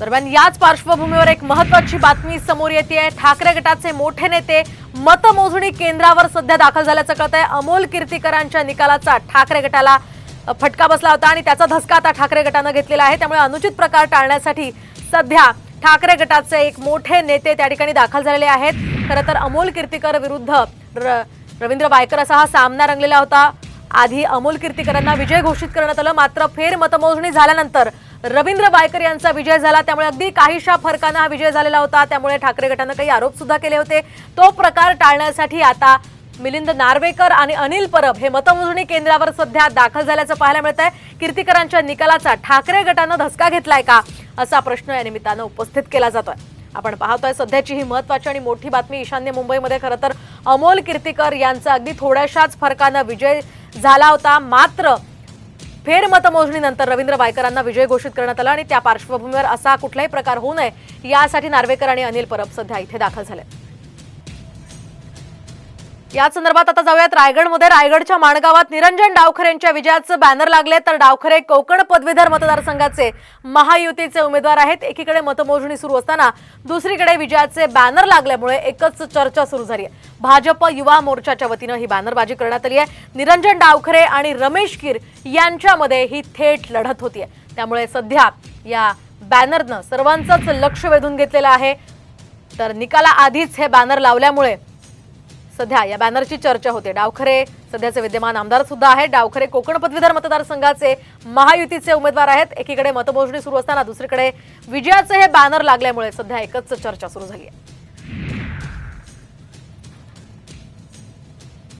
दरम्यान याच पार्श्वभूमीवर एक महत्त्वाची बातमी समोर येते। ठाकरे गटाचे मोठे नेते मतमोजणी केंद्रावर सध्या दाखल झाल्याचं कळतंय। अमोल कीर्तीकरांच्या निकालाचा ठाकरे गटाला फटका बसला होता आणि त्याचा धसका आता ठाकरे गटाने घेतलेला आहे। त्यामुळे अनुचित प्रकार टाळण्यासाठी सध्या ठाकरे गटाचे एक मोठे नेते त्या ठिकाणी दाखल झालेले आहेत। खरं तर अमोल कीर्तीकर विरुद्ध रवींद्र वायकर असा हा सामना रंगलेला होता। आधी अमोल कीर्तीकरांना विजय घोषित करण्यात आलं, मात्र फेर मतमोजणी झाल्यानंतर रवींद्र वायकर यांचा विजय झाला। त्यामुळे अगदी काहीशा फरकाने हा विजय झालेला होता। त्यामुळे ठाकरे गटाने काही आरोप सुद्धा केले होते। तो प्रकार टाळण्यासाठी आता मिलिंद नार्वेकर आणि अनिल परब हे मतमोजणी केंद्रावर सध्या दाखल झाल्याचं पाहायला मिळतंय। कीर्तीकरांच्या निकालाचा ठाकरे गटाने धसका घेतलाय का असा प्रश्न या निमित्ताने उपस्थित केला जातोय। आपण पाहतोय सध्याची ही महत्त्वाची आणि मोठी बातमी। ईशान्य मुंबईमध्ये खरं तर अमोल कीर्तीकर यांचा अगदी थोड्याशाच फरकाने विजय झाला होता, मात्र फेर मतमोजणीनंतर रवींद्र वायकरांना विजय घोषित करण्यात आला आणि त्या पार्श्वभूमीवर असा कुठलाही प्रकार होऊ नये यासाठी नार्वेकर आणि अनिल परब सध्या इथे दाखल झाले। या संदर्भात आता जाऊयात रायगडमध्ये। रायगडच्या माणगावात निरंजन डावखरे यांच्या विजयाचे बॅनर लागले, तर डावखरे कोकण पदवीधर मतदारसंघाचे महायुतीचे उमेदवार आहेत। एकीकडे मतमोजणी सुरू असताना दुसरीकडे विजयाचे बॅनर लागल्यामुळे एकच चर्चा सुरू झाली आहे। भाजप युवा मोर्चाच्या वतीने ही बॅनरबाजी करण्यात आली आहे। निरंजन डावखरे आणि रमेश कीर यांच्यामध्ये ही थेट लढत होतीये। त्यामुळे सध्या या बॅनरनं सर्वांचंच लक्ष वेधून घेतलेलं आहे। तर निकाला आधीच हे बॅनर लावल्यामुळे सध्या या बॅनरची चर्चा होते। डावखरे सध्याचे विद्यमान आमदार सुद्धा आहेत। डावखरे कोकण पदवीधर मतदारसंघाचे महायुतीचे उमेदवार आहेत। एकीकडे मतमोजणी सुरू असताना दुसरीकडे विजयाचे हे बॅनर लागल्यामुळे सध्या एकच चर्चा सुरू झाली आहे।